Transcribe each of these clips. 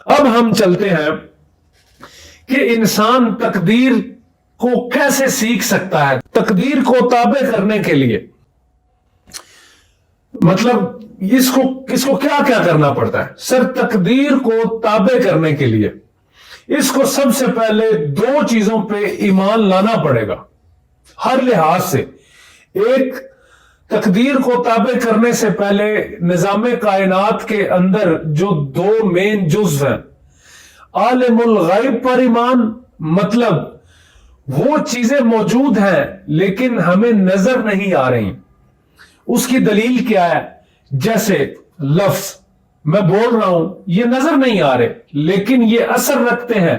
اب ہم چلتے ہیں کہ انسان تقدیر کو کیسے سیکھ سکتا ہے. تقدیر کو تابع کرنے کے لیے مطلب اس کو کیا کیا کرنا پڑتا ہے؟ سر تقدیر کو تابع کرنے کے لیے اس کو سب سے پہلے دو چیزوں پہ ایمان لانا پڑے گا ہر لحاظ سے. ایک، تقدیر کو تابع کرنے سے پہلے نظام کائنات کے اندر جو دو مین جزو ہیں، عالم الغیب پر ایمان، مطلب وہ چیزیں موجود ہیں لیکن ہمیں نظر نہیں آ رہی. اس کی دلیل کیا ہے؟ جیسے لفظ میں بول رہا ہوں، یہ نظر نہیں آ رہے لیکن یہ اثر رکھتے ہیں.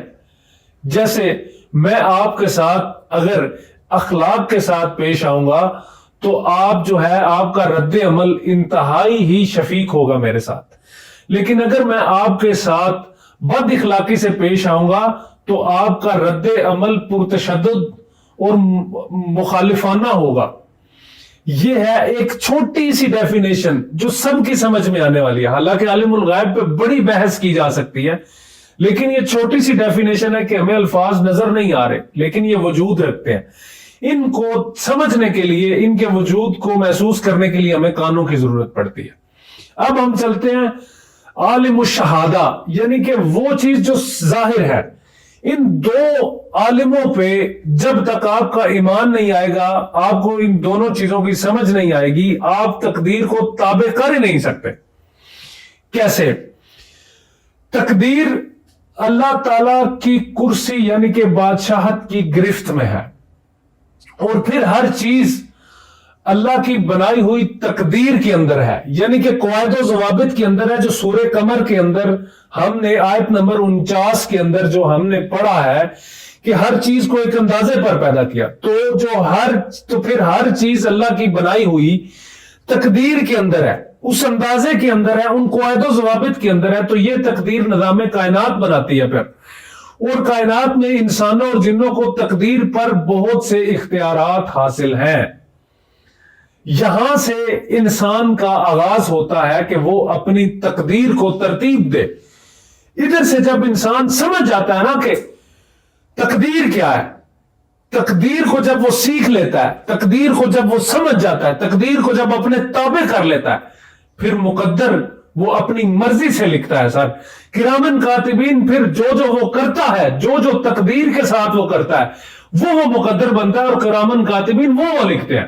جیسے میں آپ کے ساتھ اگر اخلاق کے ساتھ پیش آؤں گا تو آپ جو ہے آپ کا رد عمل انتہائی ہی شفیق ہوگا میرے ساتھ. لیکن اگر میں آپ کے ساتھ بد اخلاقی سے پیش آؤں گا تو آپ کا رد عمل پرتشدد اور مخالفانہ ہوگا. یہ ہے ایک چھوٹی سی ڈیفینیشن جو سب کی سمجھ میں آنے والی ہے. حالانکہ عالم الغیب پہ بڑی بحث کی جا سکتی ہے لیکن یہ چھوٹی سی ڈیفینیشن ہے کہ ہمیں الفاظ نظر نہیں آ رہے لیکن یہ وجود رکھتے ہیں. ان کو سمجھنے کے لیے، ان کے وجود کو محسوس کرنے کے لیے ہمیں کانوں کی ضرورت پڑتی ہے. اب ہم چلتے ہیں عالم الشہادہ، یعنی کہ وہ چیز جو ظاہر ہے. ان دو عالموں پہ جب تک آپ کا ایمان نہیں آئے گا، آپ کو ان دونوں چیزوں کی سمجھ نہیں آئے گی، آپ تقدیر کو تابع کر ہی نہیں سکتے. کیسے؟ تقدیر اللہ تعالی کی کرسی یعنی کہ بادشاہت کی گرفت میں ہے، اور پھر ہر چیز اللہ کی بنائی ہوئی تقدیر کے اندر ہے، یعنی کہ قواعد و ضوابط کے اندر ہے. جو سورہ قمر کے اندر ہم نے آیت نمبر 49 کے اندر جو ہم نے پڑھا ہے کہ ہر چیز کو ایک اندازے پر پیدا کیا، تو پھر ہر چیز اللہ کی بنائی ہوئی تقدیر کے اندر ہے، اس اندازے کے اندر ہے، ان قواعد و ضوابط کے اندر ہے. تو یہ تقدیر نظام کائنات بناتی ہے پھر. اور کائنات میں انسانوں اور جنوں کو تقدیر پر بہت سے اختیارات حاصل ہیں. یہاں سے انسان کا آغاز ہوتا ہے کہ وہ اپنی تقدیر کو ترتیب دے. ادھر سے جب انسان سمجھ جاتا ہے نا کہ تقدیر کیا ہے، تقدیر کو جب وہ سیکھ لیتا ہے، تقدیر کو جب وہ سمجھ جاتا ہے، تقدیر کو جب اپنے تابع کر لیتا ہے، پھر مقدر وہ اپنی مرضی سے لکھتا ہے. سر کرامن کاتبین پھر جو وہ کرتا ہے، جو تقدیر کے ساتھ وہ کرتا ہے وہ مقدر بنتا ہے، اور کرامن کاتبین وہ لکھتے ہیں.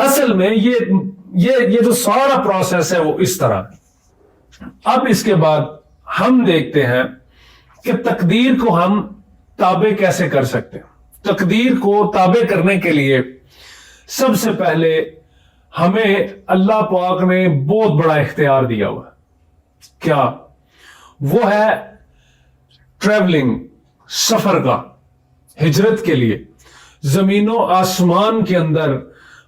اصل میں یہ جو سارا پروسیس ہے وہ اس طرح. اب اس کے بعد ہم دیکھتے ہیں کہ تقدیر کو ہم تابع کیسے کر سکتے ہیں. تقدیر کو تابع کرنے کے لیے سب سے پہلے ہمیں اللہ پاک نے بہت بڑا اختیار دیا ہوا ہے. کیا؟ وہ ہے ٹریولنگ، سفر کا، ہجرت کے لیے زمین و آسمان کے اندر.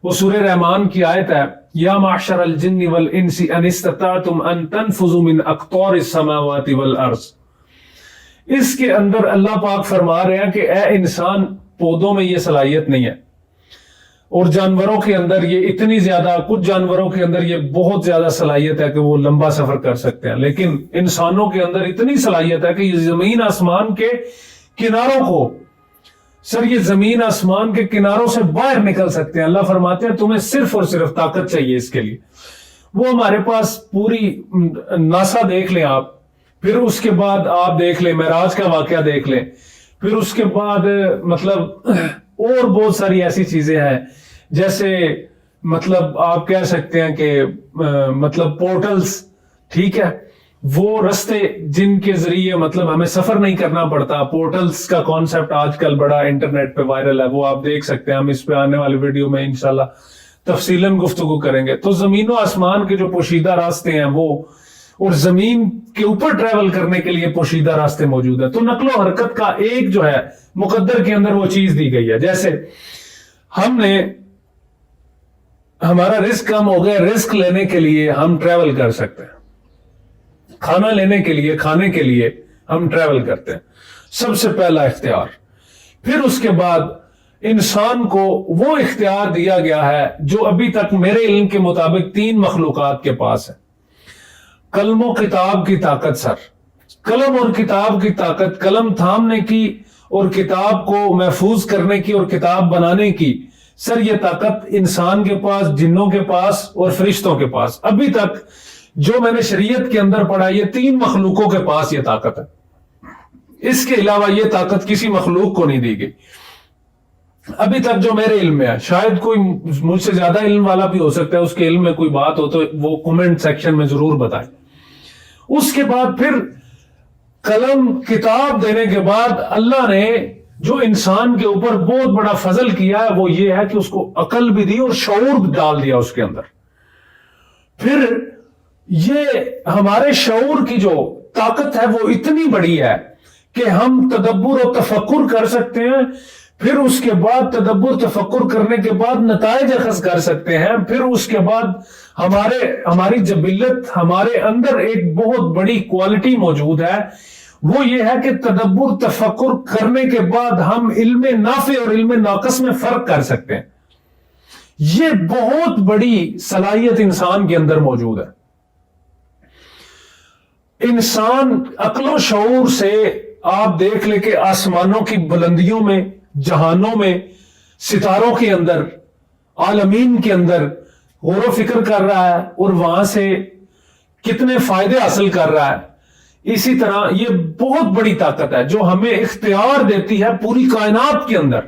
وہ سورہ رحمان کی آیت ہے، یا معشر الجن والانس ان استطعتم ان تنفذوا من اقطار السماوات والارض. اس کے اندر اللہ پاک فرما رہے ہیں کہ اے انسان، پودوں میں یہ صلاحیت نہیں ہے، اور جانوروں کے اندر یہ اتنی زیادہ، کچھ جانوروں کے اندر یہ بہت زیادہ صلاحیت ہے کہ وہ لمبا سفر کر سکتے ہیں، لیکن انسانوں کے اندر اتنی صلاحیت ہے کہ یہ زمین آسمان کے کناروں کو، سر یہ زمین آسمان کے کناروں سے باہر نکل سکتے ہیں. اللہ فرماتے ہیں تمہیں صرف اور صرف طاقت چاہیے اس کے لیے. وہ ہمارے پاس پوری ناسا دیکھ لیں آپ، پھر اس کے بعد آپ دیکھ لیں معراج کا واقعہ دیکھ لیں، پھر اس کے بعد مطلب اور بہت ساری ایسی چیزیں ہیں، جیسے مطلب آپ کہہ سکتے ہیں کہ مطلب پورٹلز، ٹھیک ہے، وہ رستے جن کے ذریعے مطلب ہمیں سفر نہیں کرنا پڑتا. پورٹلز کا کانسیپٹ آج کل بڑا انٹرنیٹ پہ وائرل ہے، وہ آپ دیکھ سکتے ہیں. ہم اس پہ آنے والی ویڈیو میں انشاءاللہ تفصیلاً گفتگو کریں گے. تو زمین و آسمان کے جو پوشیدہ راستے ہیں وہ، اور زمین کے اوپر ٹریول کرنے کے لیے پوشیدہ راستے موجود ہیں. تو نقل و حرکت کا ایک جو ہے مقدر کے اندر وہ چیز دی گئی ہے. جیسے ہم نے، ہمارا رزق کم ہو گیا، رزق لینے کے لیے ہم ٹریول کر سکتے ہیں، کھانا لینے کے لیے، کھانے کے لیے ہم ٹریول کرتے ہیں. سب سے پہلا اختیار. پھر اس کے بعد انسان کو وہ اختیار دیا گیا ہے جو ابھی تک میرے علم کے مطابق 3 مخلوقات کے پاس ہے. قلم و کتاب کی طاقت. سر قلم اور کتاب کی طاقت، قلم تھامنے کی اور کتاب کو محفوظ کرنے کی اور کتاب بنانے کی، سر یہ طاقت انسان کے پاس، جنوں کے پاس اور فرشتوں کے پاس، ابھی تک جو میں نے شریعت کے اندر پڑھا، یہ 3 مخلوقوں کے پاس یہ طاقت ہے. اس کے علاوہ یہ طاقت کسی مخلوق کو نہیں دی گئی ابھی تک جو میرے علم میں ہے. شاید کوئی مجھ سے زیادہ علم والا بھی ہو سکتا ہے، اس کے علم میں کوئی بات ہو تو وہ کمنٹ سیکشن میں ضرور بتائیں. اس کے بعد پھر قلم کتاب دینے کے بعد اللہ نے جو انسان کے اوپر بہت بڑا فضل کیا ہے وہ یہ ہے کہ اس کو عقل بھی دی اور شعور بھی ڈال دیا اس کے اندر. پھر یہ ہمارے شعور کی جو طاقت ہے وہ اتنی بڑی ہے کہ ہم تدبر و تفکر کر سکتے ہیں. پھر اس کے بعد تدبر تفکر کرنے کے بعد نتائج اخذ کر سکتے ہیں. پھر اس کے بعد ہماری جبلت، ہمارے اندر ایک بہت بڑی کوالٹی موجود ہے، وہ یہ ہے کہ تدبر تفکر کرنے کے بعد ہم علم نافع اور علم ناقص میں فرق کر سکتے ہیں. یہ بہت بڑی صلاحیت انسان کے اندر موجود ہے. انسان عقل و شعور سے آپ دیکھ لے کہ آسمانوں کی بلندیوں میں، جہانوں میں، ستاروں کے اندر، عالمین کے اندر غور و فکر کر رہا ہے اور وہاں سے کتنے فائدے حاصل کر رہا ہے. اسی طرح یہ بہت بڑی طاقت ہے جو ہمیں اختیار دیتی ہے پوری کائنات کے اندر.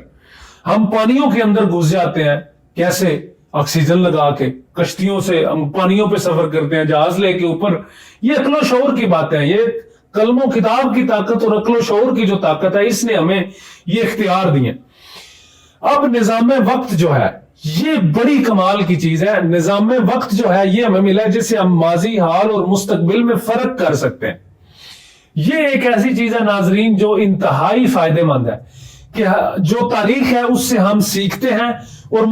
ہم پانیوں کے اندر گھس جاتے ہیں، کیسے؟ آکسیجن لگا کے، کشتیوں سے ہم پانیوں پہ سفر کرتے ہیں، جہاز لے کے اوپر. یہ عقل و شعور کی باتیں ہیں. یہ قلم و کتاب کی طاقت اور عقل و شعور کی جو طاقت ہے اس نے ہمیں یہ اختیار دی ہے. اب نظام وقت جو ہے یہ بڑی کمال کی چیز ہے. نظام وقت جو ہے یہ ہمیں ملا ہے جس سے ہم ماضی، حال اور مستقبل میں فرق کر سکتے ہیں. یہ ایک ایسی چیز ہے ناظرین جو انتہائی فائدہ مند ہے کہ جو تاریخ ہے اس سے ہم سیکھتے ہیں اور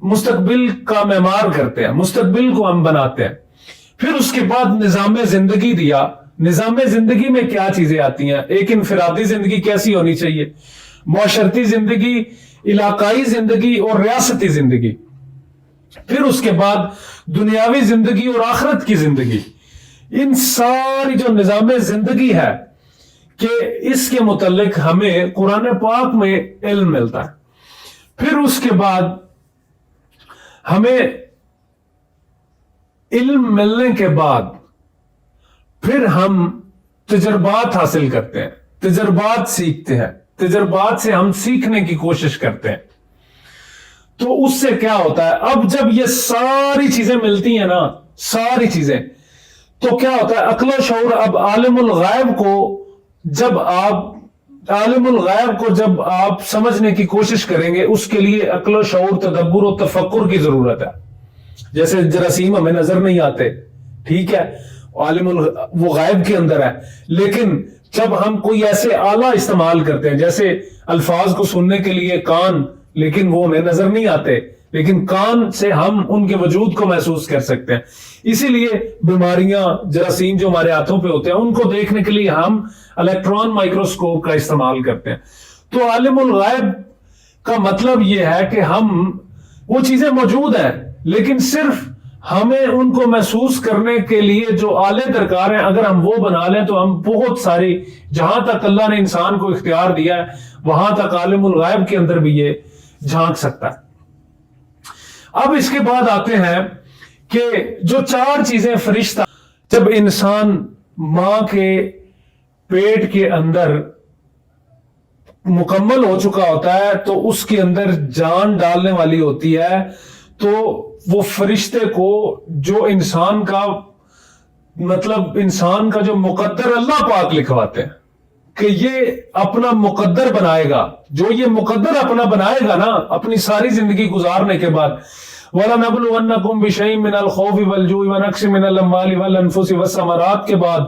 مستقبل کا معمار کرتے ہیں، مستقبل کو ہم بناتے ہیں. پھر اس کے بعد نظام زندگی دیا. نظام زندگی میں کیا چیزیں آتی ہیں؟ ایک انفرادی زندگی کیسی ہونی چاہیے، معاشرتی زندگی، علاقائی زندگی اور ریاستی زندگی. پھر اس کے بعد دنیاوی زندگی اور آخرت کی زندگی. ان ساری جو نظام زندگی ہے کہ اس کے متعلق ہمیں قرآن پاک میں علم ملتا ہے. پھر اس کے بعد ہمیں علم ملنے کے بعد پھر ہم تجربات حاصل کرتے ہیں، تجربات سیکھتے ہیں، تجربات سے ہم سیکھنے کی کوشش کرتے ہیں. تو اس سے کیا ہوتا ہے؟ اب جب یہ ساری چیزیں ملتی ہیں نا، ساری چیزیں، تو کیا ہوتا ہے؟ عقل و شعور اب عالم الغیب کو جب آپ سمجھنے کی کوشش کریں گے اس کے لیے عقل و شعور، تدبر و تفکر کی ضرورت ہے. جیسے جراثیم ہمیں نظر نہیں آتے، ٹھیک ہے، وہ غائب کے اندر ہے، لیکن جب ہم کوئی ایسے آلہ استعمال کرتے ہیں، جیسے الفاظ کو سننے کے لیے کان، لیکن وہ ہمیں نظر نہیں آتے، لیکن کان سے ہم ان کے وجود کو محسوس کر سکتے ہیں. اسی لیے بیماریاں، جراثیم جو ہمارے ہاتھوں پہ ہوتے ہیں ان کو دیکھنے کے لیے ہم الیکٹران مائکروسکوپ کا استعمال کرتے ہیں. تو عالم الغیب کا مطلب یہ ہے کہ وہ چیزیں موجود ہیں لیکن صرف ہمیں ان کو محسوس کرنے کے لیے جو آلے درکار ہیں اگر ہم وہ بنا لیں تو ہم بہت ساری، جہاں تک اللہ نے انسان کو اختیار دیا ہے وہاں تک عالم الغیب کے اندر بھی یہ جھانک سکتا ہے. اب اس کے بعد آتے ہیں کہ جو 4 چیزیں فرشتہ جب انسان ماں کے پیٹ کے اندر مکمل ہو چکا ہوتا ہے تو اس کے اندر جان ڈالنے والی ہوتی ہے، تو وہ فرشتے کو جو انسان کا جو مقدر اللہ پاک لکھواتے ہیں کہ یہ اپنا مقدر بنائے گا، جو یہ مقدر اپنا بنائے گا نا اپنی ساری زندگی گزارنے کے بعد، وَلَنَبْلُوَنَّكُمْ بِشَيْءٍ مِّنَ الْخَوْفِ وَالْجُوعِ وَنَقْصٍ مِّنَ الْأَمْوَالِ وَالْأَنفُسِ وَالثَّمَرَاتِ کے بعد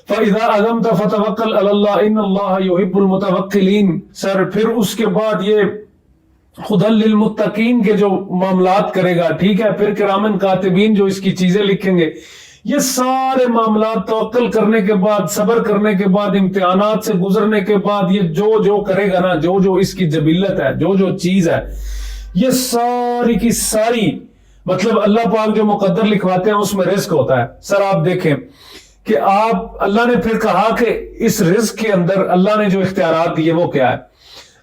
فَإِذَا عَزَمْتَ فَتَوَكَّلْ عَلَى اللَّهِ إِنَّ اللَّهَ يُحِبُّ الْمُتَوَكِّلِينَ. سر پھر اس کے بعد یہ خُدًى لِّلْمُتَّقِينَ کے جو معاملات کرے گا، ٹھیک ہے، پھر کرامن کاتبین جو اس کی چیزیں لکھیں گے. یہ سارے معاملات توکل کرنے کے بعد، صبر کرنے کے بعد، امتحانات سے گزرنے کے بعد یہ جو کرے گا نا، جو اس کی جبلت ہے، جو چیز ہے، یہ ساری کی ساری مطلب اللہ پاک جو مقدر لکھواتے ہیں اس میں رزق ہوتا ہے. سر آپ دیکھیں کہ آپ اللہ نے پھر کہا کہ اس رزق کے اندر اللہ نے جو اختیارات دیے وہ کیا ہے.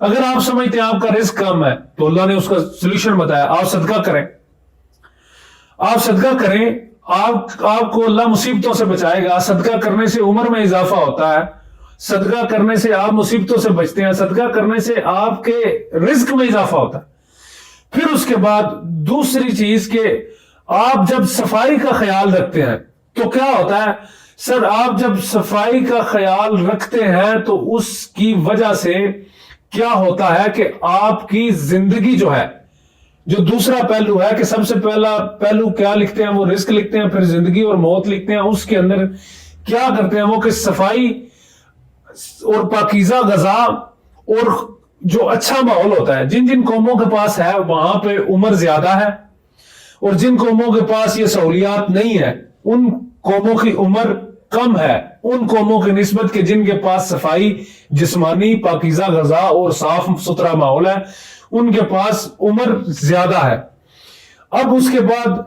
اگر آپ سمجھتے ہیں آپ کا رزق کم ہے تو اللہ نے اس کا سولوشن بتایا, آپ صدقہ کریں. آپ صدقہ کریں, آپ کو اللہ مصیبتوں سے بچائے گا. صدقہ کرنے سے عمر میں اضافہ ہوتا ہے, صدقہ کرنے سے آپ مصیبتوں سے بچتے ہیں, صدقہ کرنے سے آپ کے رزق میں اضافہ ہوتا ہے. پھر اس کے بعد دوسری چیز کہ آپ جب صفائی کا خیال رکھتے ہیں تو کیا ہوتا ہے سر, آپ جب صفائی کا خیال رکھتے ہیں تو اس کی وجہ سے کیا ہوتا ہے کہ آپ کی زندگی جو ہے, جو دوسرا پہلو ہے کہ سب سے پہلا پہلو کیا لکھتے ہیں, وہ رزق لکھتے ہیں, پھر زندگی اور موت لکھتے ہیں. اس کے اندر کیا کرتے ہیں وہ کہ صفائی اور پاکیزہ غذا اور جو اچھا ماحول ہوتا ہے. جن جن قوموں کے پاس ہے وہاں پہ عمر زیادہ ہے, اور جن قوموں کے پاس یہ سہولیات نہیں ہے ان قوموں کی عمر کم ہے ان قوموں کی نسبت کے جن کے پاس صفائی, جسمانی, پاکیزہ غذا اور صاف ستھرا ماحول ہے, ان کے پاس عمر زیادہ ہے. اب اس کے بعد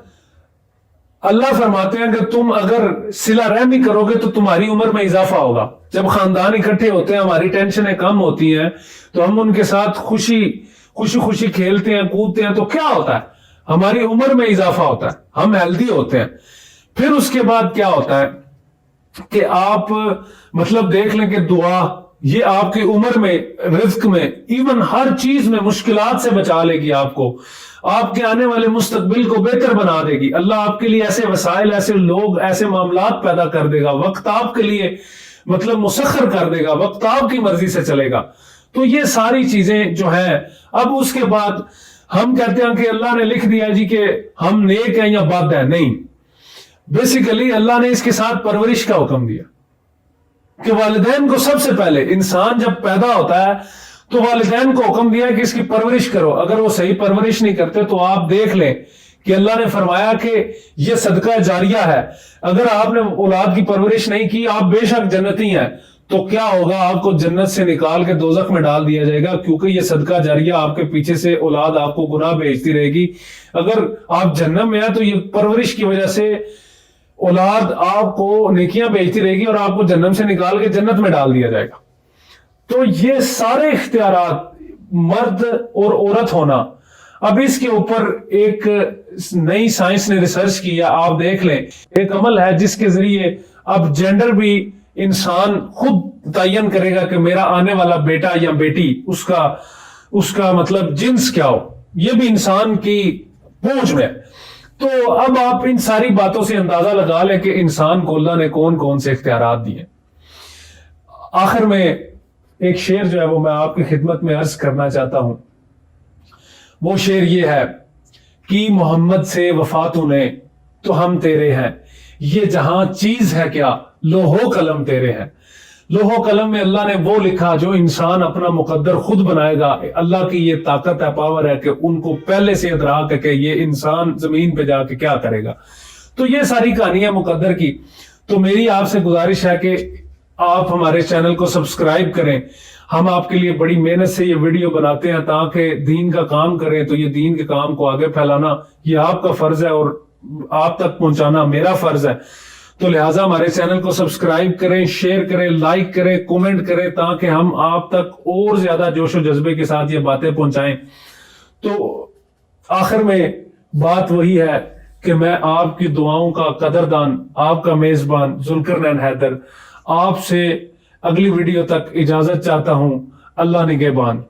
اللہ فرماتے ہیں کہ تم اگر صلہ رحمی کرو گے تو تمہاری عمر میں اضافہ ہوگا. جب خاندان اکٹھے ہوتے ہیں, ہماری ٹینشنیں کم ہوتی ہیں تو ہم ان کے ساتھ خوشی کھیلتے ہیں, کودتے ہیں, تو کیا ہوتا ہے ہماری عمر میں اضافہ ہوتا ہے, ہم ہیلدی ہوتے ہیں. پھر اس کے بعد کیا ہوتا ہے کہ آپ مطلب دیکھ لیں کہ دعا یہ آپ کی عمر میں, رزق میں, ایون ہر چیز میں مشکلات سے بچا لے گی آپ کو, آپ کے آنے والے مستقبل کو بہتر بنا دے گی. اللہ آپ کے لیے ایسے وسائل, ایسے لوگ, ایسے معاملات پیدا کر دے گا, وقت آپ کے لیے مطلب مسخر کر دے گا, وقت آپ کی مرضی سے چلے گا. تو یہ ساری چیزیں جو ہیں. اب اس کے بعد ہم کہتے ہیں کہ اللہ نے لکھ دیا جی کہ ہم نیک ہیں یا بد ہیں. نہیں, بیسیکلی اللہ نے اس کے ساتھ پرورش کا حکم دیا کہ والدین کو سب سے پہلے, انسان جب پیدا ہوتا ہے تو والدین کو حکم دیا کہ اس کی پرورش کرو. اگر وہ صحیح پرورش نہیں کرتے تو آپ دیکھ لیں کہ اللہ نے فرمایا کہ یہ صدقہ جاریہ ہے. اگر آپ نے اولاد کی پرورش نہیں کی, آپ بے شک جنتی ہیں, تو کیا ہوگا, آپ کو جنت سے نکال کے دوزخ میں ڈال دیا جائے گا, کیونکہ یہ صدقہ جاریہ آپ کے پیچھے سے اولاد آپ کو گناہ بھیجتی رہے گی. اگر آپ جنت میں ہیں تو یہ پرورش کی وجہ سے اولاد آپ کو نیکیاں بھیجتی رہے گی اور آپ کو جنت سے نکال کے جنت میں ڈال دیا جائے گا. تو یہ سارے اختیارات, مرد اور عورت ہونا, اب اس کے اوپر ایک نئی سائنس نے ریسرچ کیا. آپ دیکھ لیں ایک عمل ہے جس کے ذریعے اب جینڈر بھی انسان خود تعین کرے گا کہ میرا آنے والا بیٹا یا بیٹی, اس کا مطلب جنس کیا ہو, یہ بھی انسان کی پہنچ میں. تو اب آپ ان ساری باتوں سے اندازہ لگا لیں کہ انسان کو اللہ نے کون کون سے اختیارات دیے. آخر میں ایک شعر جو ہے وہ میں آپ کی خدمت میں عرض کرنا چاہتا ہوں. وہ شعر یہ ہے کہ محمد سے وفا تو نے تو ہم تیرے ہیں, یہ جہاں چیز ہے کیا لوہو قلم تیرے ہیں. لوہو قلم میں اللہ نے وہ لکھا جو انسان اپنا مقدر خود بنائے گا. اللہ کی یہ طاقت ہے, پاور ہے کہ ان کو پہلے سے ادراک ہے کہ یہ انسان زمین پہ جا کے کیا کرے گا. تو یہ ساری کہانی ہے مقدر کی. تو میری آپ سے گزارش ہے کہ آپ ہمارے چینل کو سبسکرائب کریں. ہم آپ کے لیے بڑی محنت سے یہ ویڈیو بناتے ہیں تاکہ دین کا کام کریں. تو یہ دین کے کام کو آگے پھیلانا یہ آپ کا فرض ہے اور آپ تک پہنچانا میرا فرض ہے. تو لہٰذا ہمارے چینل کو سبسکرائب کریں, شیئر کریں, لائک کریں, کومنٹ کریں تاکہ ہم آپ تک اور زیادہ جوش و جذبے کے ساتھ یہ باتیں پہنچائیں. تو آخر میں بات وہی ہے کہ میں آپ کی دعاؤں کا قدردان, آپ کا میزبان ذوالقرنین حیدر, آپ سے اگلی ویڈیو تک اجازت چاہتا ہوں. اللہ نگہبان.